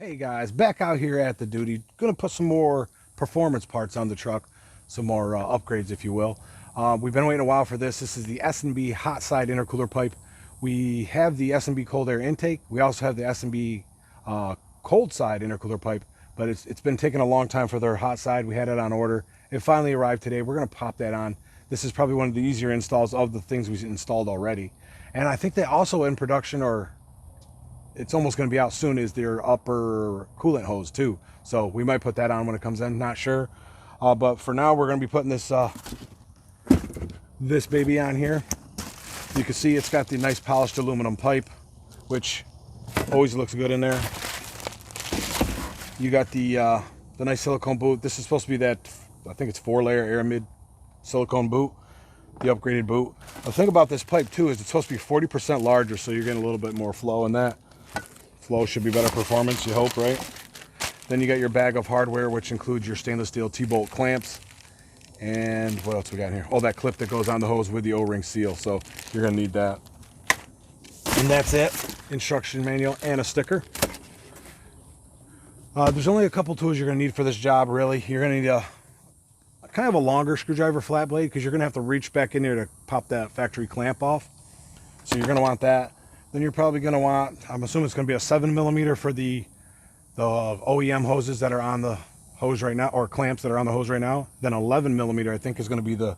Hey guys, back out here at the duty. Gonna put some more performance parts on the truck, some more upgrades, if you will. We've been waiting a while for this. This is the S&B hot side intercooler pipe. We have the S&B cold air intake. We also have the S&B cold side intercooler pipe, but it's been taking a long time for their hot side. We had it on order. It finally arrived today. We're gonna pop that on. This is probably one of the easier installs of the things we've installed already. And I think they also in production, or it's almost going to be out soon, is their upper coolant hose too. So we might put that on when it comes in, not sure. But for now, we're going to be putting this baby on here. You can see it's got the nice polished aluminum pipe, which always looks good in there. You got the nice silicone boot. This is supposed to be that, I think it's 4-layer aramid silicone boot, the upgraded boot. The thing about this pipe too is it's supposed to be 40% larger, so you're getting a little bit more flow in that. Flow should be better performance, you hope, right? Then you got your bag of hardware, which includes your stainless steel T-bolt clamps. And what else we got in here? Oh, that clip that goes on the hose with the O-ring seal. So you're gonna need that. And that's it. Instruction manual and a sticker. There's only a couple tools you're gonna need for this job, really. You're gonna need a kind of a longer screwdriver flat blade, because you're gonna have to reach back in there to pop that factory clamp off. So you're gonna want that. Then you're probably going to want, I'm assuming it's going to be a 7mm for the OEM hoses that are on the hose right now, or clamps that are on the hose right now. Then 11mm I think is going to be the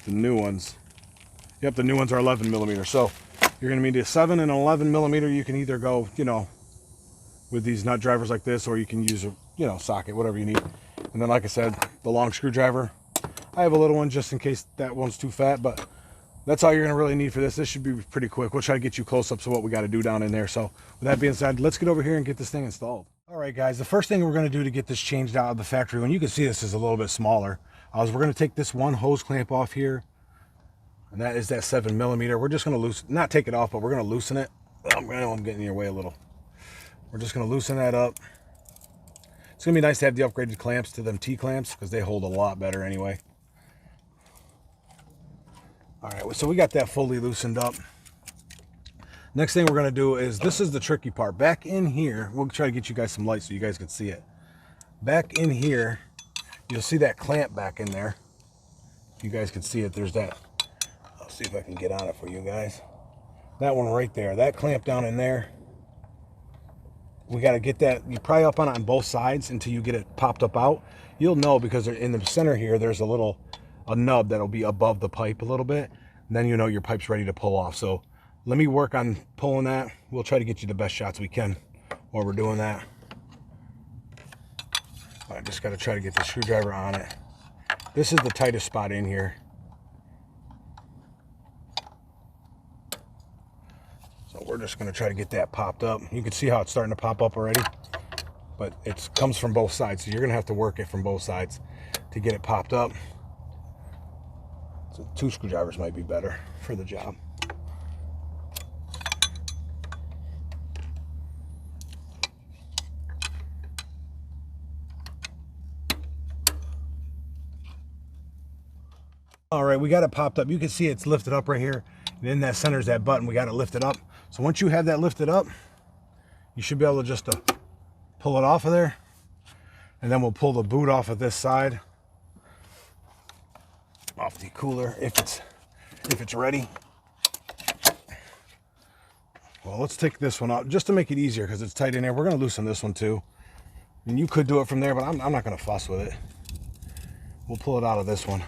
new ones. Yep, the new ones are 11mm. So you're going to need a 7 and an 11mm. You can either go, with these nut drivers like this, or you can use a, socket, whatever you need. And then, like I said, the long screwdriver. I have a little one just in case that one's too fat, but that's all you're going to really need for this. This should be pretty quick. We'll try to get you close-ups of what we got to do down in there. So with that being said, let's get over here and get this thing installed. All right, guys, the first thing we're going to do to get this changed out of the factory, when you can see this is a little bit smaller, is we're going to take this one hose clamp off here, and that is that 7mm. We're just going to not take it off, but we're going to loosen it. I'm getting in your way a little. We're just going to loosen that up. It's going to be nice to have the upgraded clamps to them T-clamps, because they hold a lot better anyway. All right, so we got that fully loosened up. Next thing we're going to do is, this is the tricky part. Back in here, we'll try to get you guys some light so you guys can see it. Back in here, you'll see that clamp back in there. You guys can see it. There's that. I'll see if I can get on it for you guys. That one right there, that clamp down in there. We got to get that. You pry up on it on both sides until you get it popped up out. You'll know because in the center here, there's a nub that'll be above the pipe a little bit, and then you know your pipe's ready to pull off. So let me work on pulling that. We'll try to get you the best shots we can while we're doing that. I just got to try to get the screwdriver on it. This is the tightest spot in here. So we're just going to try to get that popped up. You can see how it's starting to pop up already, but it comes from both sides, so you're going to have to work it from both sides to get it popped up. So 2 screwdrivers might be better for the job. All right, we got it popped up. You can see it's lifted up right here. And in that center is that button. We got it lifted up. So once you have that lifted up, you should be able to just pull it off of there. And then we'll pull the boot off of this side, off the cooler, if it's ready. Well, let's take this one out just to make it easier, because it's tight in there. We're going to loosen this one too. And you could do it from there, but I'm not going to fuss with it. We'll pull it out of this one,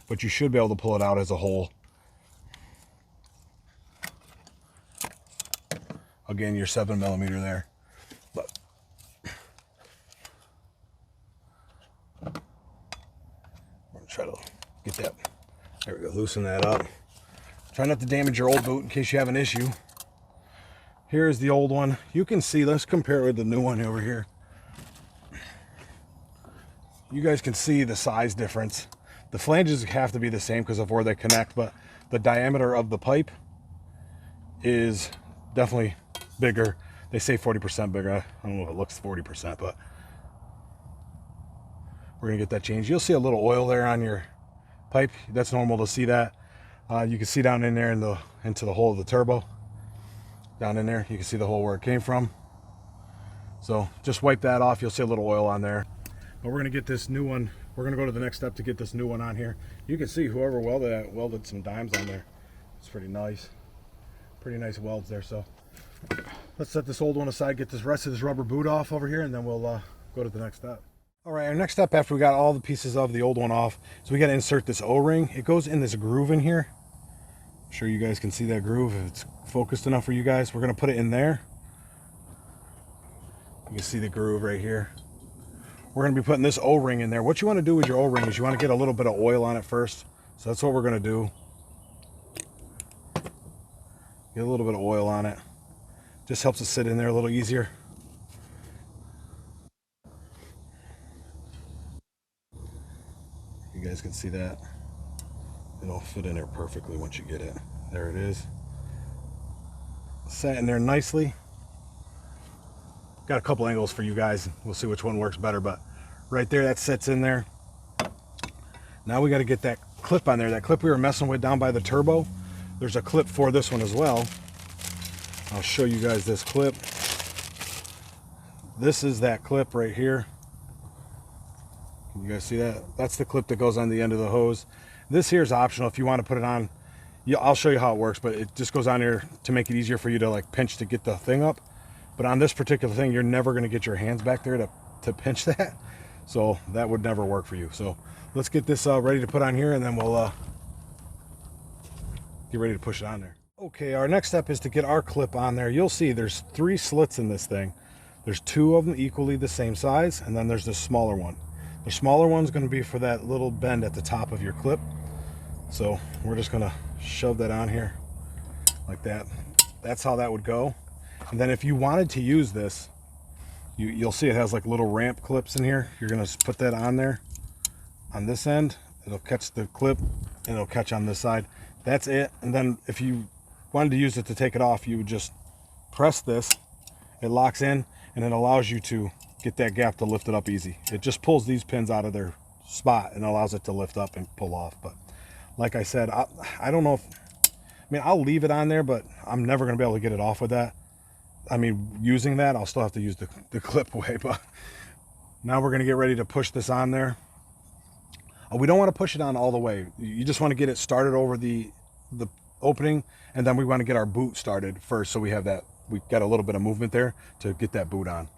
but you should be able to pull it out as a whole. Again, your 7mm there. But we're going to try to get that. There we go. Loosen that up. Try not to damage your old boot in case you have an issue. Here's the old one. You can see, let's compare it with the new one over here. You guys can see the size difference. The flanges have to be the same because of where they connect, but the diameter of the pipe is definitely bigger. They say 40% bigger. I don't know if it looks 40%, but we're gonna get that changed. You'll see a little oil there on your pipe. That's normal to see that. You can see down in there into the hole of the turbo. Down in there, you can see the hole where it came from. So just wipe that off. You'll see a little oil on there. But we're gonna get this new one. We're gonna go to the next step to get this new one on here. You can see whoever welded that welded some dimes on there. It's pretty nice. Pretty nice welds there. So let's set this old one aside, get this rest of this rubber boot off over here, and then we'll go to the next step. All right, our next step after we got all the pieces of the old one off, so we got to insert this O-ring. It goes in this groove in here. I'm sure you guys can see that groove if it's focused enough for you guys. We're gonna put it in there. You can see the groove right here. We're gonna be putting this O-ring in there. What you wanna do with your O-ring is you wanna get a little bit of oil on it first. So that's what we're gonna do. Get a little bit of oil on it. Just helps it sit in there a little easier. You guys can see that. It'll fit in there perfectly once you get it. There it is. Sat in there nicely. Got a couple angles for you guys. We'll see which one works better, but right there, that sits in there. Now we got to get that clip on there. That clip we were messing with down by the turbo. There's a clip for this one as well. I'll show you guys this clip. This is that clip right here. Can you guys see that? That's the clip that goes on the end of the hose. This here is optional if you want to put it on. I'll show you how it works, but it just goes on here to make it easier for you to like pinch to get the thing up. But on this particular thing, you're never going to get your hands back there to pinch that. So that would never work for you. So let's get this ready to put on here, and then we'll get ready to push it on there. Okay, our next step is to get our clip on there. You'll see there's 3 slits in this thing. There's 2 of them equally the same size, and then there's this smaller one. The smaller one's going to be for that little bend at the top of your clip. So we're just going to shove that on here like that. That's how that would go. And then if you wanted to use this, you'll see it has like little ramp clips in here. You're going to put that on there on this end. It'll catch the clip and it'll catch on this side. That's it. And then if you wanted to use it to take it off, you would just press this. It locks in and it allows you to get that gap to lift it up easy. It just pulls these pins out of their spot and allows it to lift up and pull off. But like I said, I don't know if, I mean, I'll leave it on there, but I'm never going to be able to get it off with that. I mean, using that, I'll still have to use the clip way, but now we're going to get ready to push this on there. We don't want to push it on all the way. You just want to get it started over the opening, and then we want to get our boot started first, so we have that, we got a little bit of movement there to get that boot on.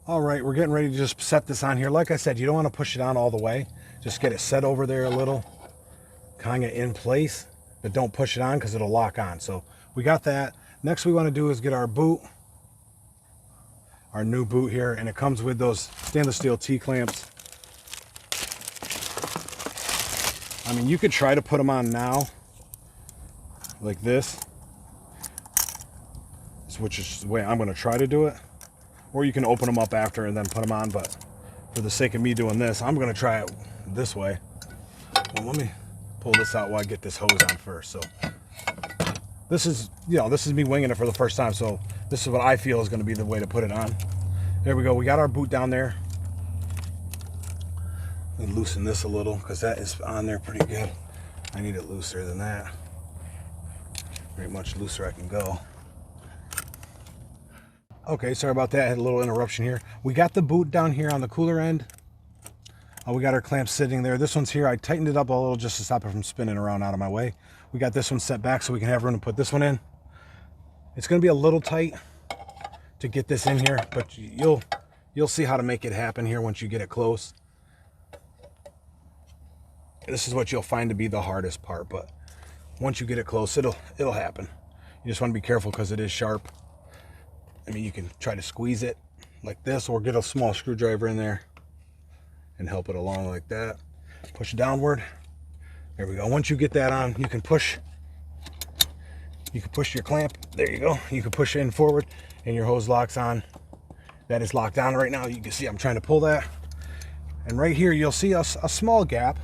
All right, we're getting ready to just set this on here. Like I said, you don't want to push it on all the way. Just get it set over there a little, kind of in place, but don't push it on because it'll lock on. So we got that. Next we want to do is get our boot, our new boot here, and it comes with those stainless steel T-clamps. I mean, you could try to put them on now, like this, which is the way I'm going to try to do it. Or you can open them up after and then put them on, but for the sake of me doing this, I'm going to try it this way. Well, let me pull this out while I get this hose on first. So this is, you know, this is me winging it for the first time, so this is what I feel is going to be the way to put it on. There we go. We got our boot down there. Let me loosen this a little because that is on there pretty good. I need it looser than that. Very much looser I can go. Okay, sorry about that. I had a little interruption here. We got the boot down here on the cooler end. We got our clamp sitting there. This one's here. I tightened it up a little just to stop it from spinning around out of my way. We got this one set back so we can have room to put this one in. It's going to be a little tight to get this in here, but you'll see how to make it happen here once you get it close. This is what you'll find to be the hardest part, but once you get it close, it'll happen. You just want to be careful because it is sharp. I mean, you can try to squeeze it like this or get a small screwdriver in there and help it along like that. Push it downward. There we go. Once you get that on, you can push your clamp. There you go. You can push in forward and your hose locks on. That is locked down right now. You can see I'm trying to pull that. And right here, you'll see a small gap,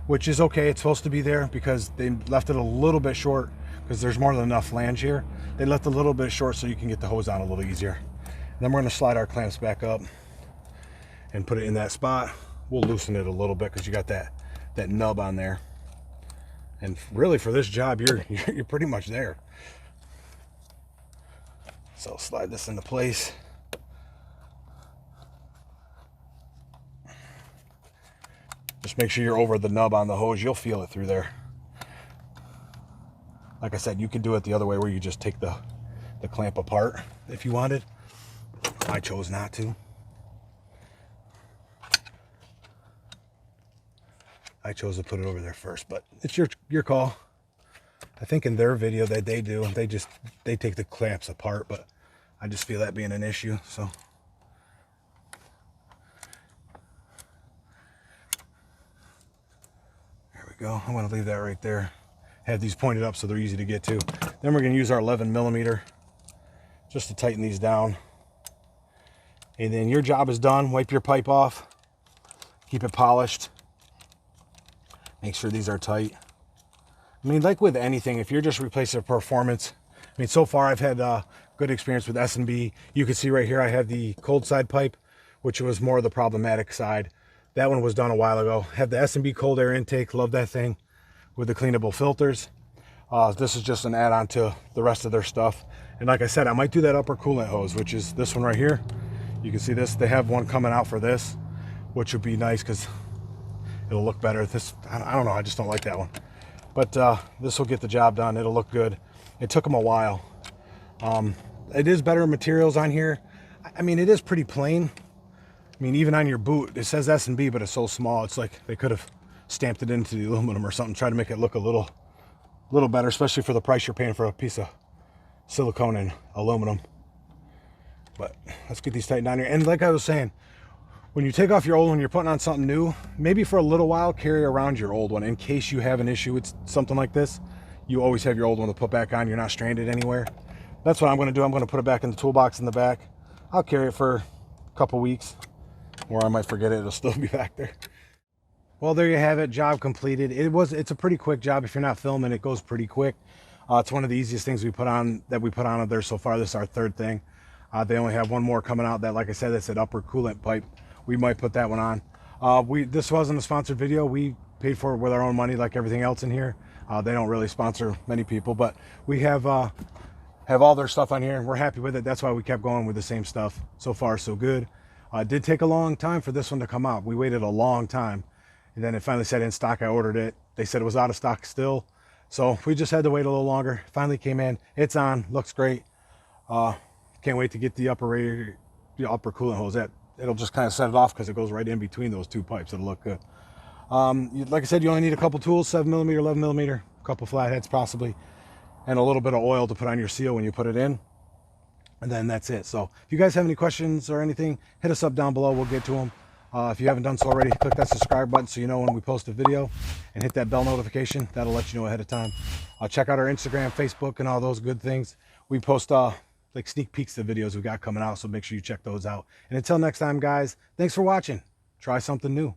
which is okay. It's supposed to be there because they left it a little bit short because there's more than enough flange here. They left a little bit short so you can get the hose on a little easier. And then we're going to slide our clamps back up and put it in that spot. We'll loosen it a little bit because you got that nub on there. And really for this job, you're pretty much there. So slide this into place. Just make sure you're over the nub on the hose. You'll feel it through there. Like I said, you could do it the other way where you just take the clamp apart if you wanted. I chose not to. I chose to put it over there first, but it's your call. I think in their video that they do, they take the clamps apart, but I just feel that being an issue, so. There we go. I'm gonna leave that right there. Have these pointed up so they're easy to get to. Then we're gonna use our 11 millimeter just to tighten these down. And then your job is done. Wipe your pipe off. Keep it polished. Make sure these are tight. I mean, like with anything, if you're just replacing a performance, I mean, so far I've had good experience with S&B. You can see right here I have the cold side pipe, which was more of the problematic side. That one was done a while ago. Have the S&B cold air intake. Love that thing with the cleanable filters. This is just an add-on to the rest of their stuff. And like I said, I might do that upper coolant hose, which is this one right here. You can see this. They have one coming out for this, which would be nice because it'll look better. This, I don't know, I just don't like that one. But this will get the job done. It'll look good. It took them a while. It is better materials on here. I mean, it is pretty plain. I mean, even on your boot, it says S&B, but it's so small. It's like they could have stamped it into the aluminum or something, try to make it look a little better, especially for the price you're paying for a piece of silicone and aluminum. But let's get these tightened down here. And like I was saying, when you take off your old one, you're putting on something new, maybe for a little while, carry around your old one in case you have an issue with something like this. You always have your old one to put back on. You're not stranded anywhere. That's what I'm going to do. I'm going to put it back in the toolbox in the back. I'll carry it for a couple weeks, or I might forget it. It'll still be back there. Well, there you have it. Job completed. It's a pretty quick job. If you're not filming, it goes pretty quick. It's one of the easiest things we put on there so far. This is our third thing. They only have one more coming out that, like I said, that's an upper coolant pipe. We might put that one on. This wasn't a sponsored video. We paid for it with our own money, like everything else in here. They don't really sponsor many people, but we have all their stuff on here, and we're happy with it. That's why we kept going with the same stuff. So far, so good. It did take a long time for this one to come out. We waited a long time, and then it finally said in stock. I ordered it. They said it was out of stock still, so we just had to wait a little longer. Finally came in. It's on. Looks great. Can't wait to get the upper coolant hose. It'll just kind of set it off because it goes right in between those two pipes. It'll look good. Like I said, you only need a couple tools, 7 millimeter, 11 millimeter, a couple flatheads possibly, and a little bit of oil to put on your seal when you put it in. And then that's it. So if you guys have any questions or anything, hit us up down below. We'll get to them. If you haven't done so already, click that subscribe button so you know when we post a video, and hit that bell notification. That'll let you know ahead of time. Check out our Instagram, Facebook, and all those good things. We post like sneak peeks of videos we got coming out, so make sure you check those out. And until next time, guys, thanks for watching. Try something new.